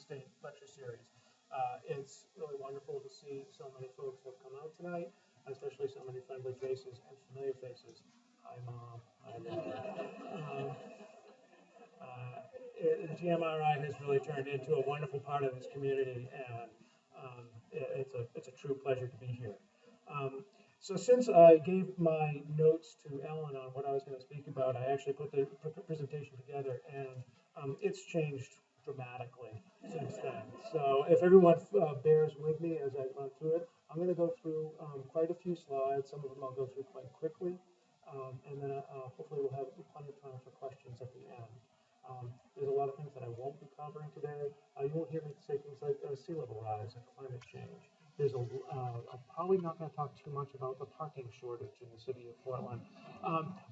State lecture series. It's really wonderful to see so many folks have come out tonight, especially so many friendly faces and familiar faces. Hi, Mom. Hi, Dad. GMRI has really turned into a wonderful part of this community, and it's a true pleasure to be here. So since I gave my notes to Ellen on what I was going to speak about, I actually put the presentation together, and it's changed dramatically since then. So if everyone bears with me as I run through it, I'm going to go through quite a few slides. Some of them I'll go through quite quickly, and then hopefully we'll have plenty of time for questions at the end. There's a lot of things that I won't be covering today. You won't hear me say things like sea level rise and climate change. I'm probably not going to talk too much about the parking shortage in the city of Portland,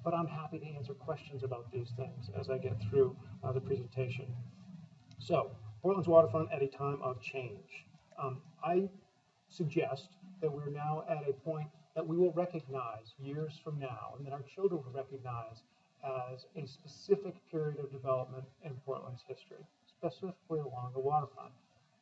but I'm happy to answer questions about these things as I get through the presentation. So, Portland's waterfront at a time of change. I suggest that we're now at a point that we will recognize years from now, and that our children will recognize as a specific period of development in Portland's history, specifically along the waterfront.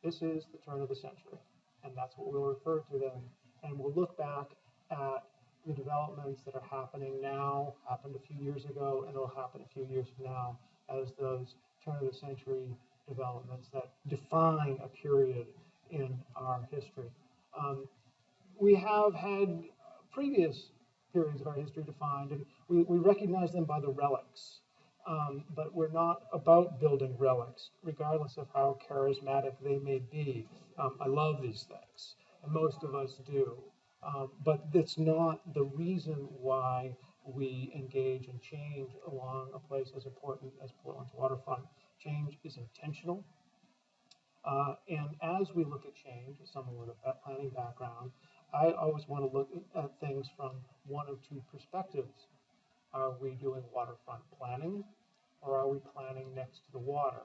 This is the turn of the century, and that's what we'll refer to then. And we'll look back at the developments that are happening now, happened a few years ago, and will happen a few years from now as those turn of the century developments that define a period in our history. We have had previous periods of our history defined, and we recognize them by the relics. But we're not about building relics, regardless of how charismatic they may be. I love these things, and most of us do. But it's not the reason why we engage in change along a place as important as Portland's waterfront. Change is intentional. And as we look at change, as someone with a planning background, I always want to look at things from one of two perspectives. Are we doing waterfront planning, or are we planning next to the water?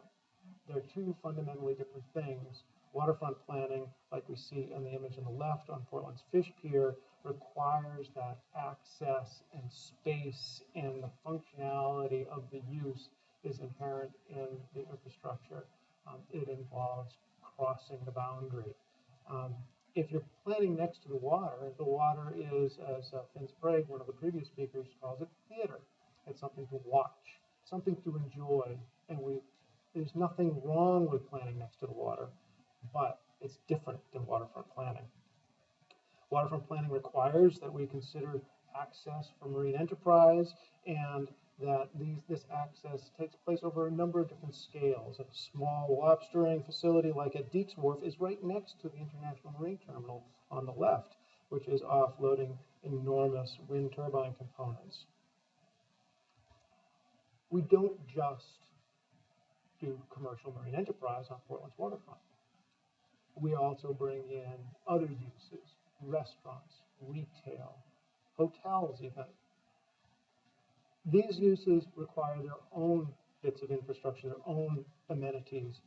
They're two fundamentally different things. Waterfront planning, like we see in the image on the left on Portland's Fish Pier, requires that access and space and the functionality of the use is inherent in the infrastructure. It involves crossing the boundary. If you're planning next to the water is, as Finn Sprague, one of the previous speakers, calls it, theater. It's something to watch, something to enjoy, and there's nothing wrong with planning next to the water, but it's different than waterfront planning. Waterfront planning requires that we consider access for marine enterprise, and that this access takes place over a number of different scales. A small lobstering facility like at Deeks Wharf is right next to the International Marine Terminal on the left, which is offloading enormous wind turbine components. We don't just do commercial marine enterprise on Portland's waterfront. We also bring in other uses, restaurants, retail, hotels even. These uses require their own bits of infrastructure, their own amenities.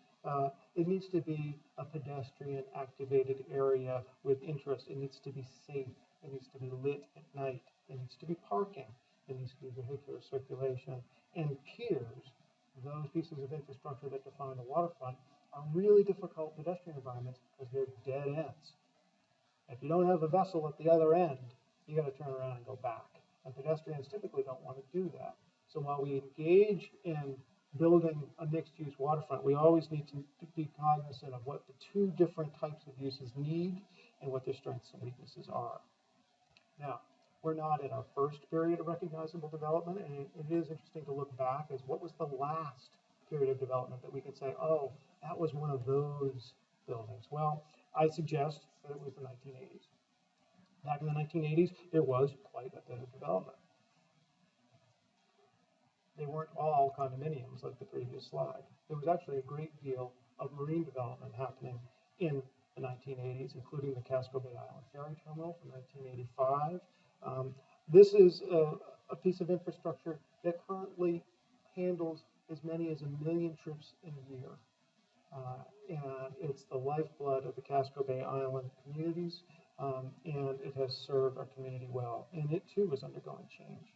It needs to be a pedestrian activated area with interest. It needs to be safe. It needs to be lit at night. It needs to be parking. It needs to be vehicular circulation. And piers, those pieces of infrastructure that define the waterfront, are really difficult pedestrian environments because they're dead ends. If you don't have a vessel at the other end, you got to turn around and go back. And pedestrians typically don't want to do that. So while we engage in building a mixed-use waterfront, we always need to be cognizant of what the two different types of uses need and what their strengths and weaknesses are. Now, we're not in our first period of recognizable development, and it is interesting to look back as what was the last period of development that we can say, oh, that was one of those buildings. Well, I suggest that it was the 1980s. Back in the 1980s, there was quite a bit of development. They weren't all condominiums like the previous slide. There was actually a great deal of marine development happening in the 1980s, including the Casco Bay Island Ferry Terminal from 1985. This is a piece of infrastructure that currently handles as many as 1 million trips in a year. And it's the lifeblood of the Casco Bay Island communities. And it has served our community well, and it too is undergoing change.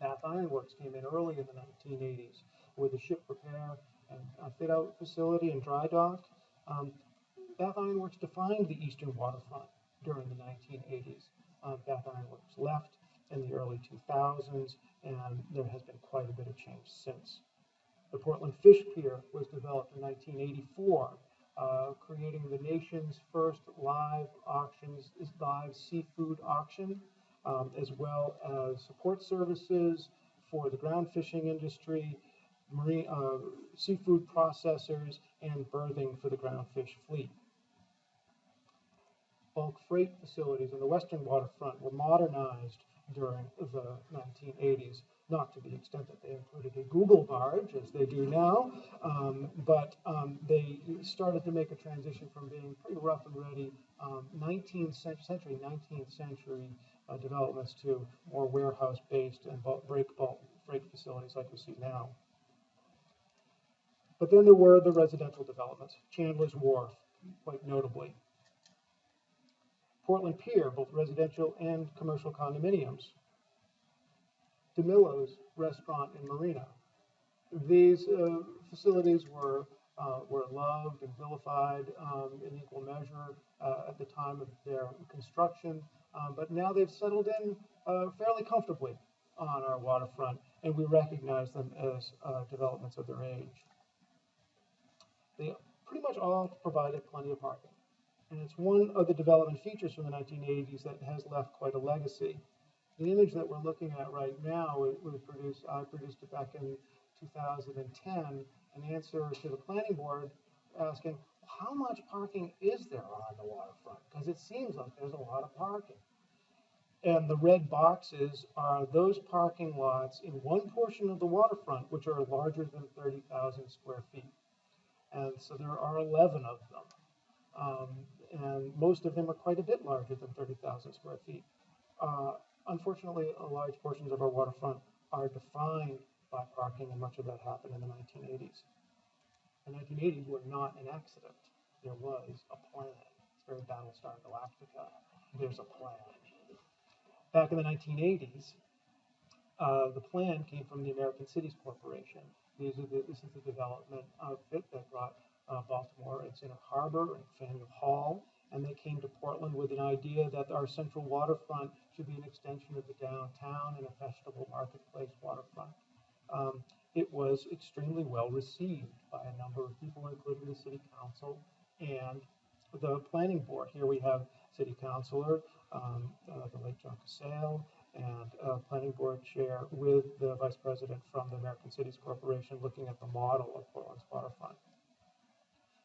Bath Iron Works came in early in the 1980s with the ship repair and fit out facility and dry dock. Bath Iron Works defined the eastern waterfront during the 1980s. Bath Iron Works left in the early 2000s, and there has been quite a bit of change since. The Portland Fish Pier was developed in 1984, creating the nation's first live seafood auction, as well as support services for the ground fishing industry, marine seafood processors, and berthing for the ground fish fleet. Bulk freight facilities in the western waterfront were modernized during the 1980s, not to the extent that they included a Google barge, as they do now, but they started to make a transition from being pretty rough and ready 19th century developments to more warehouse-based and bulk freight facilities like we see now. But then there were the residential developments, Chandler's Wharf, quite notably. Portland Pier, both residential and commercial condominiums. DeMillo's Restaurant and Marina. These facilities were loved and vilified in equal measure at the time of their construction, but now they've settled in fairly comfortably on our waterfront, and we recognize them as developments of their age. They pretty much all provided plenty of parking, and it's one of the development features from the 1980s that has left quite a legacy. The image that we're looking at right now, I produced it back in 2010, an answer to the planning board asking, how much parking is there on the waterfront? Because it seems like there's a lot of parking. And the red boxes are those parking lots in one portion of the waterfront, which are larger than 30,000 square feet. And so there are 11 of them. And most of them are quite a bit larger than 30,000 square feet. Unfortunately, large portions of our waterfront are defined by parking, and much of that happened in the 1980s. The 1980s were not an accident. There was a plan. It's very Battlestar Galactica. There's a plan. Back in the 1980s, the plan came from the American Cities Corporation. This is the development outfit that brought Baltimore and Inner Harbor and Faneuil Hall, and they came to Portland with an idea that our central waterfront should be an extension of the downtown and a fashionable marketplace waterfront. It was extremely well received by a number of people, including the city council and the planning board. Here we have city councilor, the late John Casale, and planning board chair with the vice president from the American Cities Corporation looking at the model of Portland's waterfront.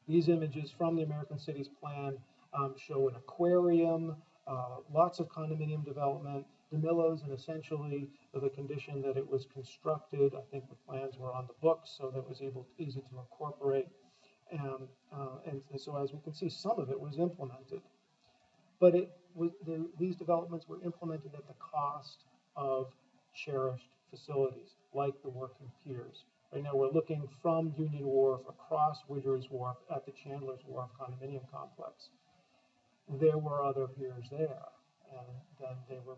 These images from the American Cities plan show an aquarium, lots of condominium development, DeMillo's, and essentially the condition that it was constructed. I think the plans were on the books, so that it was easy to incorporate. And so as we can see, some of it was implemented. But these developments were implemented at the cost of cherished facilities, like the working piers. Right now we're looking from Union Wharf across Widger's Wharf at the Chandler's Wharf condominium complex. There were other piers there, and then they were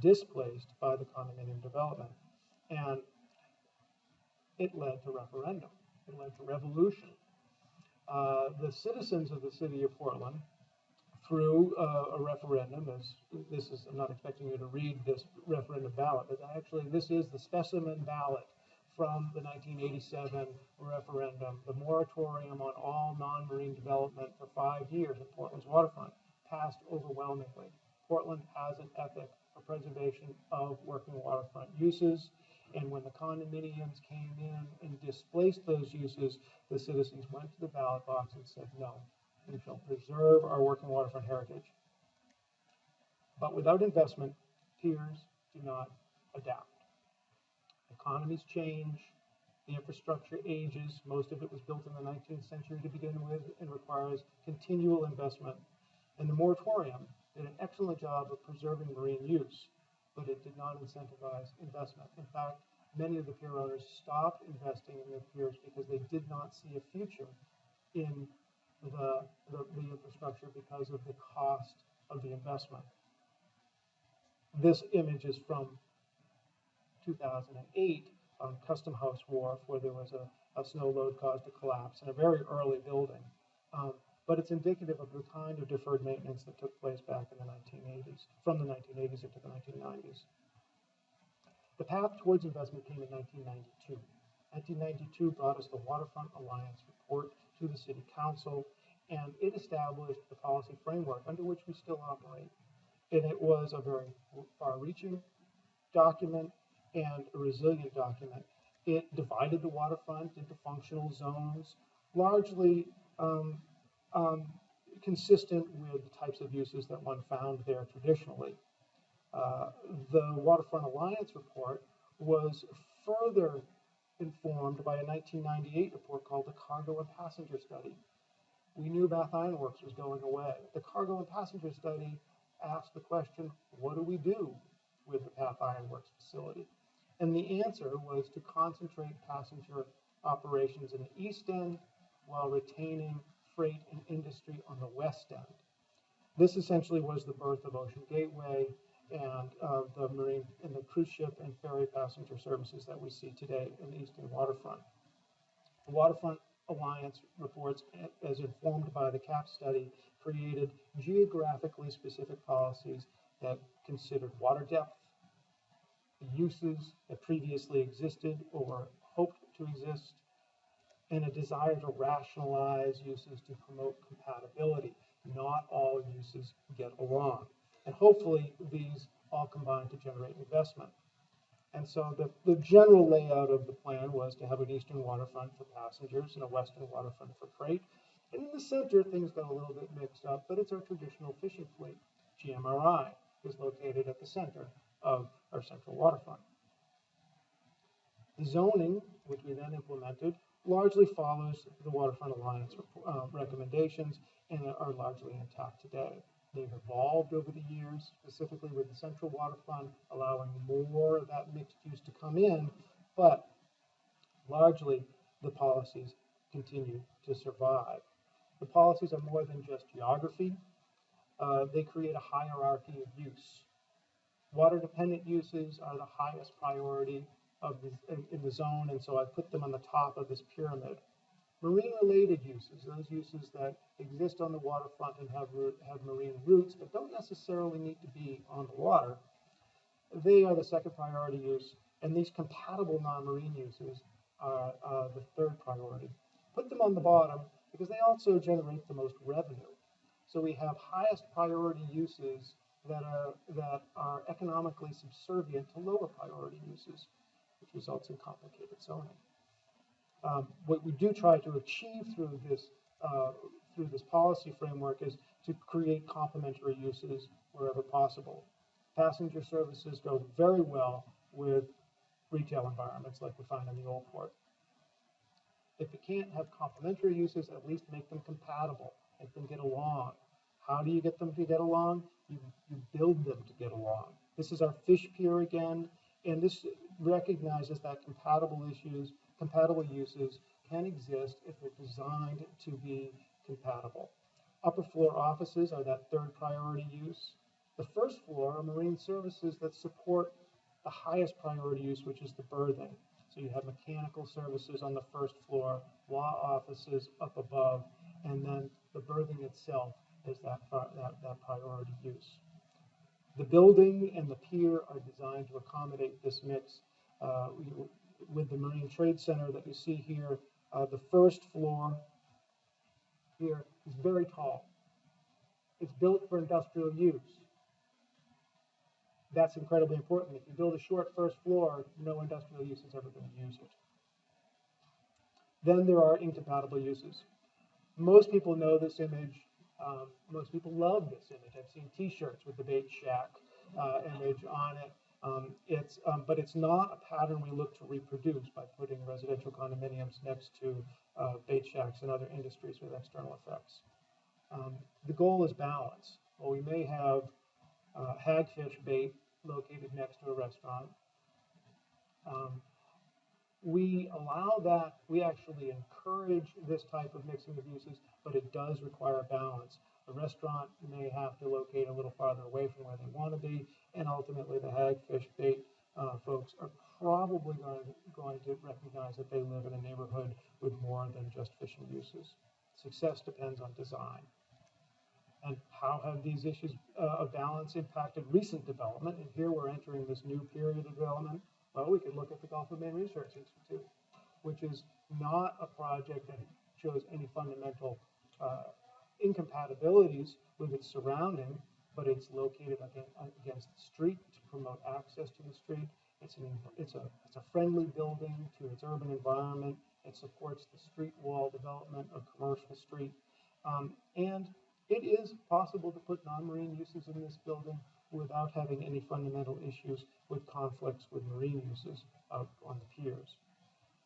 displaced by the condominium development. And it led to referendum. It led to revolution. The citizens of the city of Portland, through a referendum, I'm not expecting you to read this referendum ballot, but actually this is the specimen ballot from the 1987 referendum. The moratorium on all non-marine development for 5 years at Portland's waterfront passed overwhelmingly. Portland has an ethic for preservation of working waterfront uses, and when the condominiums came in and displaced those uses, the citizens went to the ballot box and said, no, we shall preserve our working waterfront heritage. But without investment, piers do not adapt. Economies change, the infrastructure ages, most of it was built in the 19th century to begin with and requires continual investment. And the moratorium did an excellent job of preserving marine use, but it did not incentivize investment. In fact, many of the pier owners stopped investing in their piers because they did not see a future in the infrastructure because of the cost of the investment. This image is from 2008 Custom House Wharf, where there was a snow load caused a collapse in a very early building. But it's indicative of the kind of deferred maintenance that took place back in the 1980s, from the 1980s into the 1990s. The path towards investment came in 1992. 1992 brought us the Waterfront Alliance report to the City Council, and it established the policy framework under which we still operate. And it was a very far-reaching document and a resilient document. It divided the waterfront into functional zones, largely consistent with the types of uses that one found there traditionally. The Waterfront Alliance report was further informed by a 1998 report called the Cargo and Passenger Study. We knew Bath Iron Works was going away. The Cargo and Passenger Study asked the question, what do we do with the Bath Iron Works facility? And the answer was to concentrate passenger operations in the East End while retaining freight and industry on the West End. This essentially was the birth of Ocean Gateway and the marine and the cruise ship and ferry passenger services that we see today in the Eastern Waterfront. The Waterfront Alliance reports, as informed by the CAP study, created geographically specific policies that considered water depth, the uses that previously existed or were hoped to exist, and a desire to rationalize uses to promote compatibility. Not all uses get along. And hopefully these all combine to generate investment. And so the general layout of the plan was to have an eastern waterfront for passengers and a western waterfront for freight. And in the center, things got a little bit mixed up, but it's our traditional fishing fleet. GMRI is located at the center of our central waterfront. The zoning, which we then implemented, largely follows the Waterfront Alliance recommendations and are largely intact today. They've evolved over the years, specifically with the central waterfront, allowing more of that mixed use to come in, but largely the policies continue to survive. The policies are more than just geography. They create a hierarchy of use. Water-dependent uses are the highest priority in the zone, and so I put them on the top of this pyramid. Marine-related uses, those uses that exist on the waterfront and have marine roots, but don't necessarily need to be on the water, they are the second priority use, and these compatible non-marine uses are the third priority. Put them on the bottom because they also generate the most revenue. So we have highest priority uses that are economically subservient to lower priority uses, which results in complicated zoning. What we do try to achieve through this policy framework is to create complementary uses wherever possible. Passenger services go very well with retail environments like we find in the Old Port. If you can't have complementary uses, at least make them compatible, make them get along. How do you get them to get along? You build them to get along. This is our fish pier again, and this recognizes that compatible uses can exist if they're designed to be compatible. Upper floor offices are that third priority use. The first floor are marine services that support the highest priority use, which is the berthing. So you have mechanical services on the first floor, law offices up above, and then the berthing itself is that priority use. The building and the pier are designed to accommodate this mix. With the Marine Trade Center that you see here, the first floor here is very tall. It's built for industrial use. That's incredibly important. If you build a short first floor, no industrial use is ever going to use it. Then there are incompatible uses. Most people know this image. Most people love this image. I've seen T-shirts with the bait shack image on it. But it's not a pattern we look to reproduce by putting residential condominiums next to bait shacks and other industries with external effects. The goal is balance. Well, we may have hagfish bait located next to a restaurant. We allow that, we actually encourage this type of mixing of uses, but it does require balance. The restaurant may have to locate a little farther away from where they want to be, and ultimately the hagfish bait folks are probably going to recognize that they live in a neighborhood with more than just fishing uses. Success depends on design. And how have these issues of balance impacted recent development? And here we're entering this new period of development. Well, we can look at the Gulf of Maine Research Institute, which is not a project that shows any fundamental incompatibilities with its surrounding, but it's located against the street to promote access to the street. It's a friendly building to its urban environment. It supports the street wall development of commercial street. And it is possible to put non-marine uses in this building without having any fundamental issues with conflicts with marine uses out on the piers.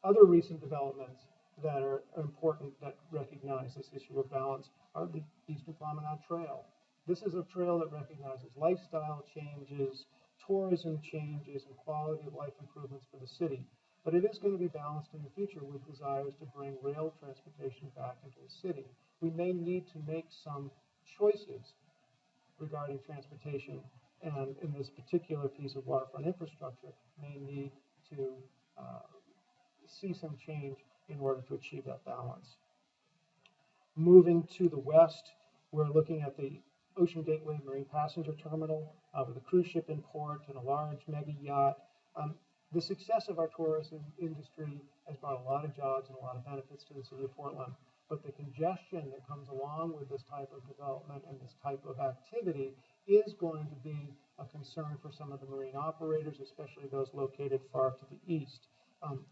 Other recent developments that are important that recognize this issue of balance are the Eastern Promenade Trail. This is a trail that recognizes lifestyle changes, tourism changes, and quality of life improvements for the city. But it is going to be balanced in the future with desires to bring rail transportation back into the city. We may need to make some choices regarding transportation, and in this particular piece of waterfront infrastructure, may need to see some change in order to achieve that balance. Moving to the west, we're looking at the Ocean Gateway Marine Passenger Terminal with a cruise ship in port and a large mega yacht. The success of our tourism industry has brought a lot of jobs and a lot of benefits to the city of Portland, but the congestion that comes along with this type of development and this type of activity is going to be a concern for some of the marine operators, especially those located far to the east.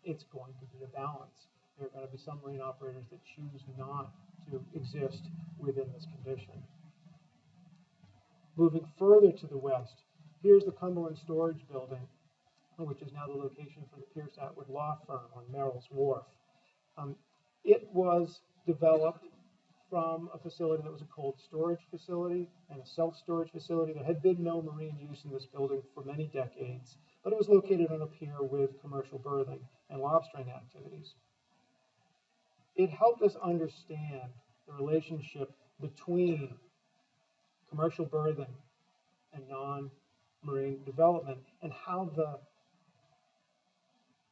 It's going to be a balance. There are going to be some marine operators that choose not to exist within this condition. Moving further to the west, here's the Cumberland Storage Building, which is now the location for the Pierce Atwood Law Firm on Merrill's Wharf. It was developed from a facility that was a cold storage facility and a self-storage facility. There had been no marine use in this building for many decades, but it was located on a pier with commercial berthing and lobstering activities. It helped us understand the relationship between commercial berthing and non-marine development and how the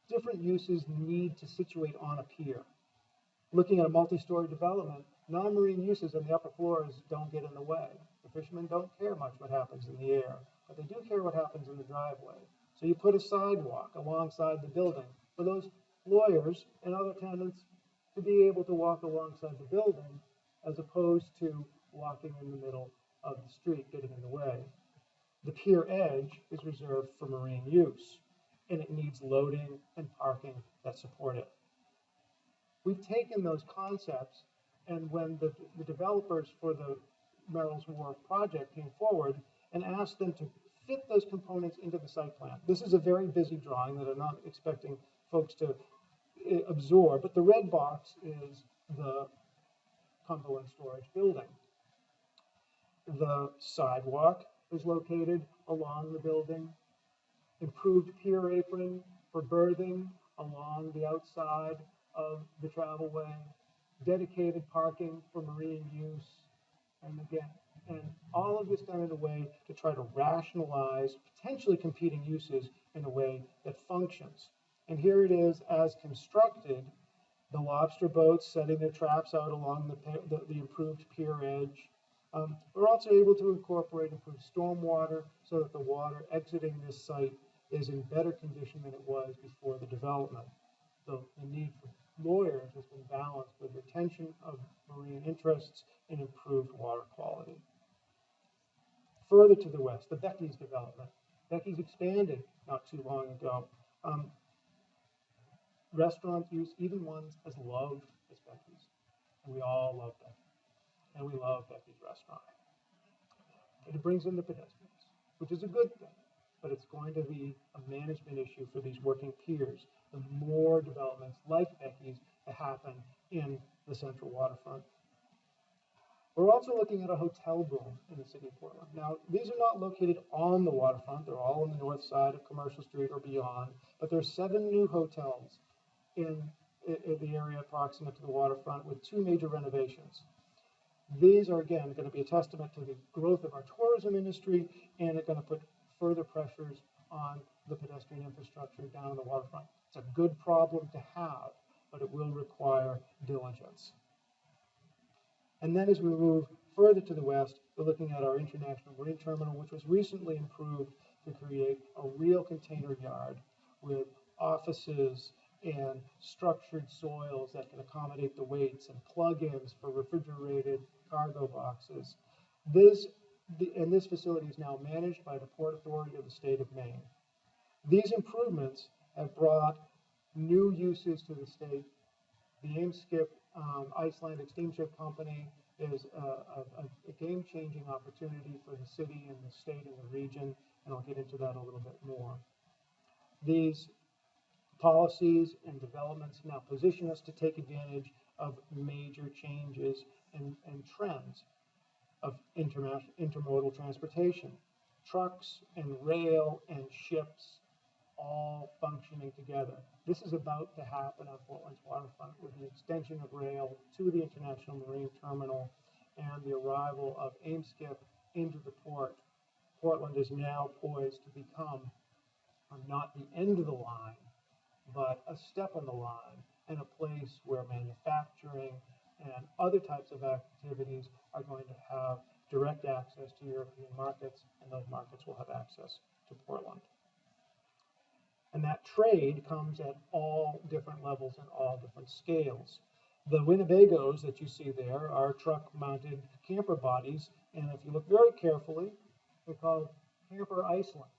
different uses need to situate on a pier. Looking at a multi-story development, non-marine uses on the upper floors don't get in the way. The fishermen don't care much what happens in the air, but they do care what happens in the driveway. So you put a sidewalk alongside the building for those lawyers and other tenants to be able to walk alongside the building as opposed to walking in the middle of the street, getting in the way. The pier edge is reserved for marine use, and it needs loading and parking that support it. We've taken those concepts, and when the developers for the Merrill's Wharf project came forward and asked them to fit those components into the site plan. This is a very busy drawing that I'm not expecting folks to absorb, but the red box is the Cumberland Storage Building. The sidewalk is located along the building, improved pier apron for berthing along the outside of the travelway, dedicated parking for marine use, and all of this done in a way to try to rationalize potentially competing uses in a way that functions. And here it is as constructed, the lobster boats setting their traps out along the improved pier edge. We're also able to incorporate improved stormwater so that the water exiting this site is in better condition than it was before the development. The need for lawyers has been balanced with retention of marine interests and improved water quality. Further to the west, the Becky's development. Becky's expanded not too long ago. Restaurant use, even ones as loved as Becky's. And we all love Becky. And we love Becky's restaurant. And it brings in the pedestrians, which is a good thing, but it's going to be a management issue for these working piers. The more developments like Becky's to happen in the central waterfront. We're also looking at a hotel boom in the city of Portland. Now, these are not located on the waterfront. They're all on the north side of Commercial Street or beyond, but there's 7 new hotels in the area proximate to the waterfront with 2 major renovations. These are, again, going to be a testament to the growth of our tourism industry, and it's going to put further pressures on the pedestrian infrastructure down on the waterfront. It's a good problem to have, but it will require diligence. And then as we move further to the west, we're looking at our International Marine Terminal, which was recently improved to create a real container yard with offices and structured soils that can accommodate the weights and plug-ins for refrigerated cargo boxes. This facility is now managed by the Port Authority of the state of Maine. These improvements have brought new uses to the state. The Ameskip Icelandic Steamship Company is a game-changing opportunity for the city and the state and the region, and I'll get into that a little bit more. These policies and developments now position us to take advantage of major changes and trends of intermodal transportation. Trucks and rail and ships all functioning together. This is about to happen on Portland's waterfront with the extension of rail to the International Marine Terminal and the arrival of Ameskip into the port. Portland is now poised to become not the end of the line, but a step on the line and a place where manufacturing and other types of activities are going to have direct access to European markets, and those markets will have access to Portland. And that trade comes at all different levels and all different scales. The Winnebagos that you see there are truck-mounted camper bodies, and if you look very carefully, they're called Camper Iceland.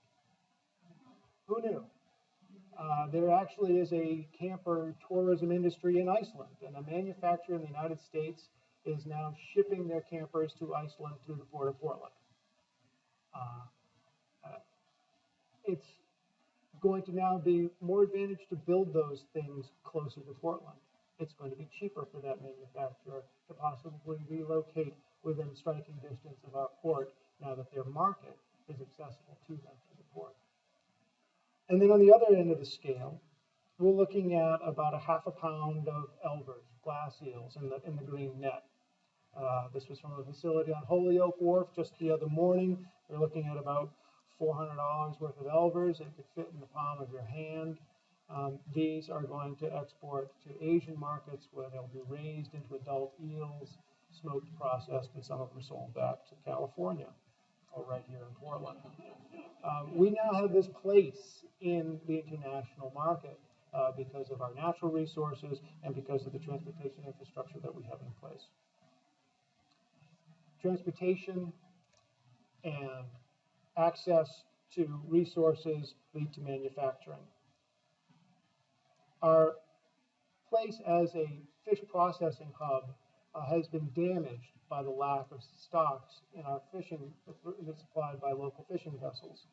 Who knew? There actually is a camper tourism industry in Iceland, and a manufacturer in the United States is now shipping their campers to Iceland through the port of Portland. It's going to now be more advantage to build those things closer to Portland. It's going to be cheaper for that manufacturer to possibly relocate within striking distance of our port now that their market is accessible to them through the port. And then on the other end of the scale, we're looking at about a half a pound of elvers, glass eels in the green net. This was from a facility on Holyoke Wharf just the other morning. We're looking at about $400 worth of elvers that could fit in the palm of your hand. These are going to export to Asian markets where they'll be raised into adult eels, smoked, processed, and some of them sold back to California or right here in Portland. We now have this place in the international market because of our natural resources and because of the transportation infrastructure that we have in place. Transportation and access to resources lead to manufacturing. Our place as a fish processing hub has been damaged by the lack of stocks in our fishing that's supplied by local fishing vessels.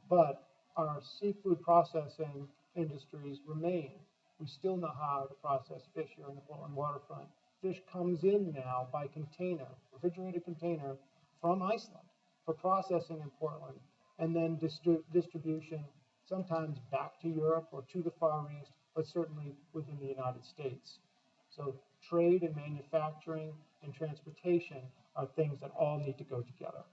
But our seafood processing industries remain. We still know how to process fish here in the Portland waterfront. Fish comes in now by container, refrigerated container from Iceland for processing in Portland, and then distribution sometimes back to Europe or to the Far East, but certainly within the United States. So trade and manufacturing and transportation are things that all need to go together.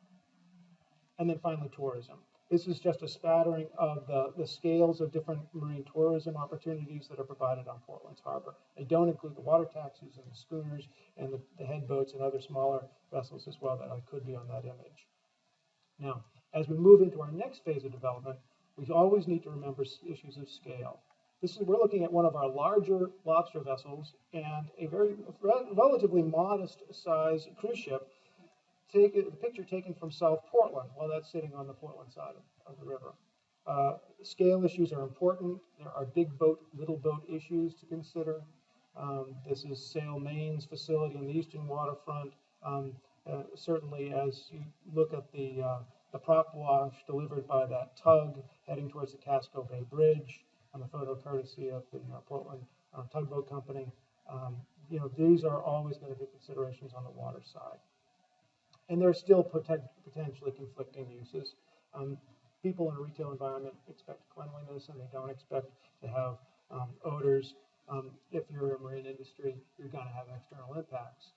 And then finally, tourism. This is just a spattering of the scales of different marine tourism opportunities that are provided on Portland's harbor. They don't include the water taxis and the schooners and the headboats and other smaller vessels as well that could be on that image. Now, as we move into our next phase of development, we always need to remember issues of scale. We're looking at one of our larger lobster vessels and a relatively modest size cruise ship. The picture taken from South Portland while that's sitting on the Portland side of the river. Scale issues are important. There are big boat, little boat issues to consider. This is Sail Maine's facility on the eastern waterfront. Certainly as you look at the prop wash delivered by that tug heading towards the Casco Bay Bridge, on the photo courtesy of the Portland Tugboat Company, these are always going to be considerations on the water side. And there are still potentially conflicting uses. People in a retail environment expect cleanliness and they don't expect to have odors. If you're a marine industry, you're going to have external impacts.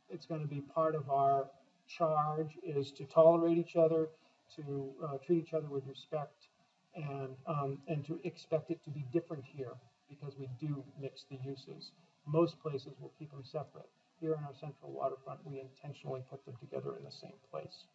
It's going to be part of our charge is to tolerate each other, to treat each other with respect, and to expect it to be different here because we do mix the uses. Most places will keep them separate. Here in our central waterfront, we intentionally put them together in the same place.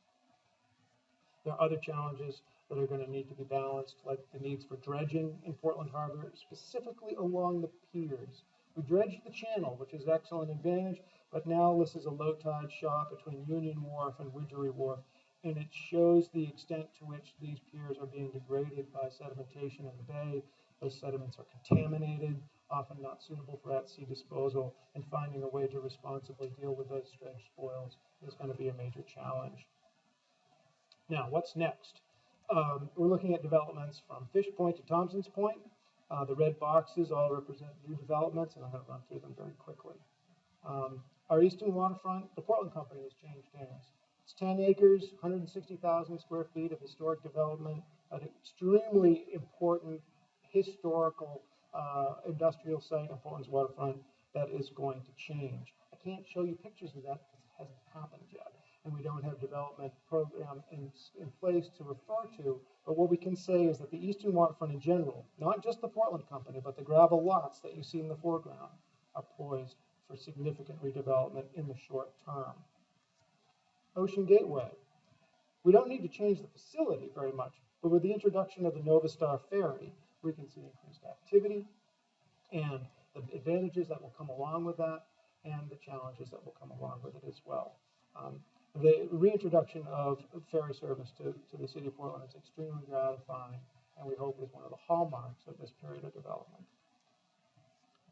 There are other challenges that are going to need to be balanced, like the needs for dredging in Portland Harbor, specifically along the piers. We dredged the channel, which is an excellent advantage, but now this is a low tide shot between Union Wharf and Widgery Wharf, and it shows the extent to which these piers are being degraded by sedimentation in the bay. Those sediments are contaminated, often not suitable for at-sea disposal, and finding a way to responsibly deal with those dredge spoils is going to be a major challenge. Now, what's next? We're looking at developments from Fish Point to Thompson's Point. The red boxes all represent new developments, and I'm going to run through them very quickly. Our eastern waterfront, the Portland Company has changed hands. It's 10 acres, 160,000 square feet of historic development, an extremely important historical industrial site on Portland's waterfront that is going to change. I can't show you pictures of that because it hasn't happened yet, and we don't have development program in place to refer to, but what we can say is that the eastern waterfront in general, not just the Portland Company, but the gravel lots that you see in the foreground, are poised for significant redevelopment in the short term. Ocean Gateway. We don't need to change the facility very much, but with the introduction of the Nova Star Ferry, we can see increased activity and the advantages that will come along with that and the challenges that will come along with it as well. The reintroduction of ferry service to the city of Portland is extremely gratifying, and we hope is one of the hallmarks of this period of development.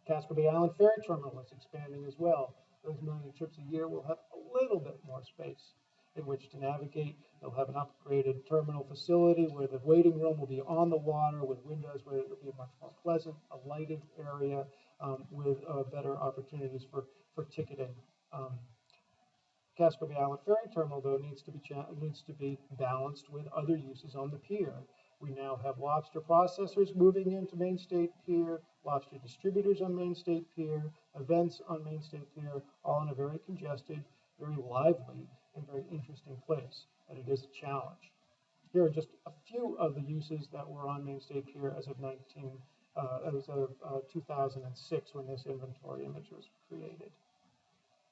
Casco Bay Island Ferry Terminal is expanding as well. Those 1 million trips a year will have a little bit more space in which to navigate. They'll have an upgraded terminal facility where the waiting room will be on the water with windows where it will be much more pleasant, a lighted area with better opportunities for ticketing. Casco Bay Island Ferry Terminal, though, needs to be balanced with other uses on the pier. We now have lobster processors moving into Main State Pier, lobster distributors on Main State Pier, events on Main State Pier, all in a very congested, very lively, and very interesting place, but it is a challenge. Here are just a few of the uses that were on Main State Pier as of 2006 when this inventory image was created.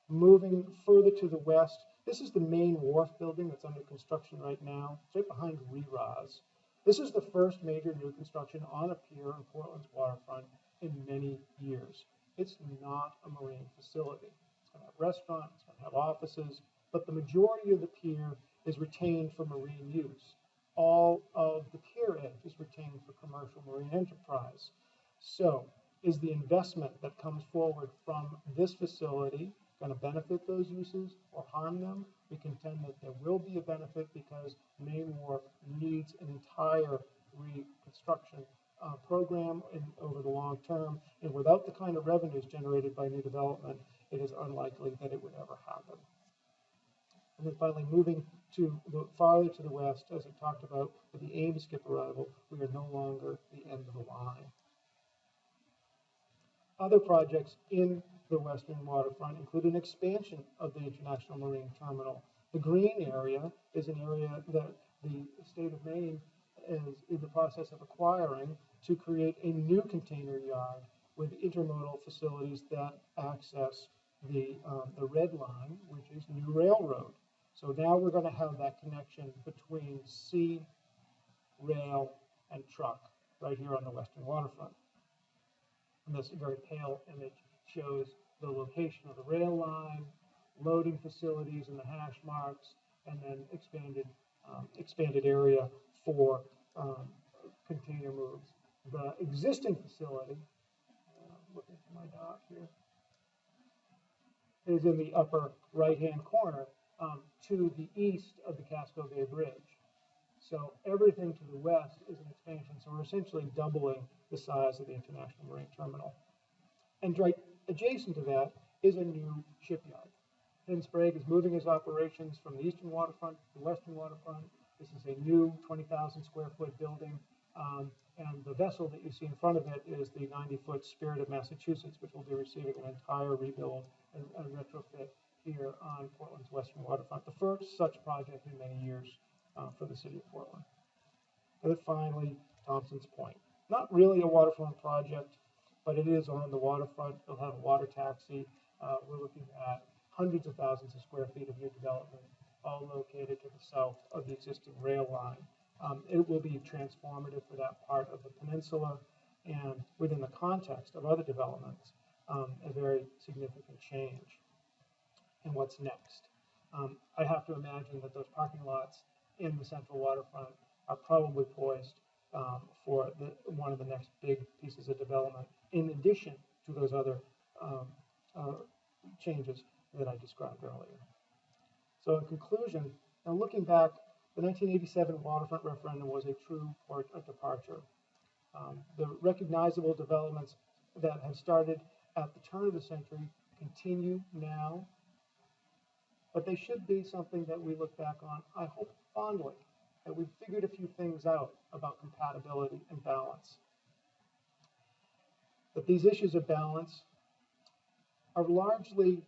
Moving further to the west, this is the main wharf building that's under construction right now. It's right behind RERAS. This is the first major new construction on a pier in Portland's waterfront in many years. It's not a marine facility. It's going to have restaurants, it's going to have offices, but the majority of the pier is retained for marine use. All of the pier edge is retained for commercial marine enterprise. So, is the investment that comes forward from this facility going to benefit those uses or harm them? We contend that there will be a benefit because Maine Wharf needs an entire reconstruction program over the long term, and without the kind of revenues generated by new development, it is unlikely that it would ever happen. And then finally, moving to farther to the west, as I talked about with the Ames skip arrival, we are no longer the end of the line. Other projects in the western waterfront include an expansion of the International Marine Terminal. The green area is an area that the state of Maine is in the process of acquiring to create a new container yard with intermodal facilities that access the red line, which is New Railroad. So now we're going to have that connection between sea, rail, and truck right here on the western waterfront. And this very pale image shows the location of the rail line, loading facilities and the hash marks, and then expanded area for container moves. The existing facility, looking for my dock here, is in the upper right-hand corner to the east of the Casco Bay Bridge. So everything to the west is an expansion. So we're essentially doubling the size of the International Marine Terminal. And right adjacent to that is a new shipyard. Finn Sprague is moving his operations from the eastern waterfront to the western waterfront. This is a new 20,000 square foot building. And the vessel that you see in front of it is the 90-foot Spirit of Massachusetts, which will be receiving an entire rebuild and retrofit here on Portland's western waterfront. The first such project in many years for the city of Portland. And then finally, Thompson's Point. Not really a waterfront project, but it is on the waterfront. It'll have a water taxi. We're looking at hundreds of thousands of square feet of new development, all located to the south of the existing rail line. It will be transformative for that part of the peninsula, and within the context of other developments, a very significant change. And what's next? I have to imagine that those parking lots in the central waterfront are probably poised for one of the next big pieces of development, in addition to those other changes that I described earlier. So in conclusion, now looking back, the 1987 waterfront referendum was a true departure. The recognizable developments that have started at the turn of the century continue now, but they should be something that we look back on, I hope, fondly, that we've figured a few things out about compatibility and balance. That these issues of balance are largely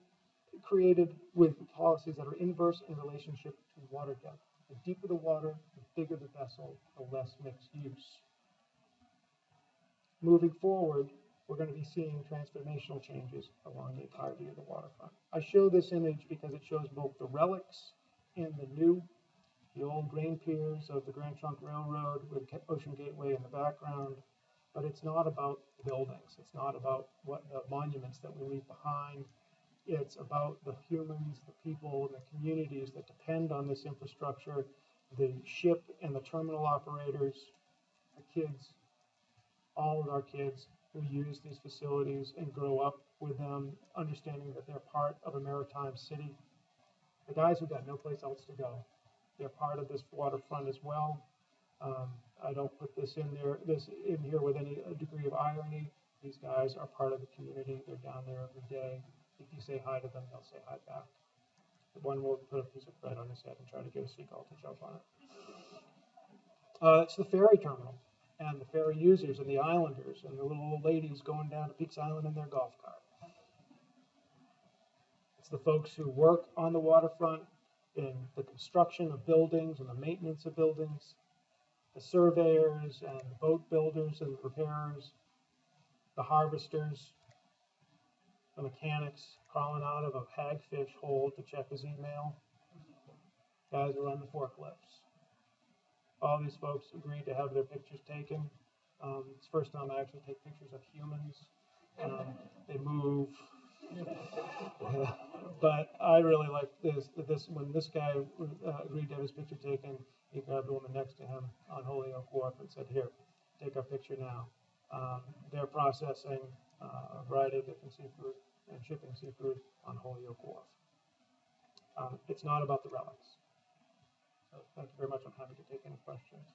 created with policies that are inverse in relationship to water depth. The deeper the water, the bigger the vessel, the less mixed use. Moving forward, we're going to be seeing transformational changes along the entirety of the waterfront. I show this image because it shows both the relics and the new, the old grain piers of the Grand Trunk Railroad with Ocean Gateway in the background, but it's not about buildings. It's not about what the monuments that we leave behind. It's about the humans, the people, and the communities that depend on this infrastructure, the ship and the terminal operators, the kids, all of our kids who use these facilities and grow up with them, understanding that they're part of a maritime city. The guys who got no place else to go, they're part of this waterfront as well. I don't put this in here with any degree of irony. These guys are part of the community. They're down there every day. If you say hi to them, they'll say hi back. One will put a piece of bread on his head and try to get a seagull to jump on it. It's the ferry terminal, and the ferry users, and the islanders, and the little old ladies going down to Peaks Island in their golf cart. It's the folks who work on the waterfront in the construction of buildings and the maintenance of buildings, the surveyors and the boat builders and repairers, the harvesters, the mechanics crawling out of a hagfish hole to check his email, guys who run the forklifts. All these folks agreed to have their pictures taken. It's the first time I actually take pictures of humans. They move. But I really like this. When this guy agreed to have his picture taken, he grabbed the woman next to him on Holyoke Wharf and said, "Here, take our picture now." They're processing a variety of different seafood and shipping seafood on Holyoke Wharf. It's not about the relics. So thank you very much. I'm happy to take any questions.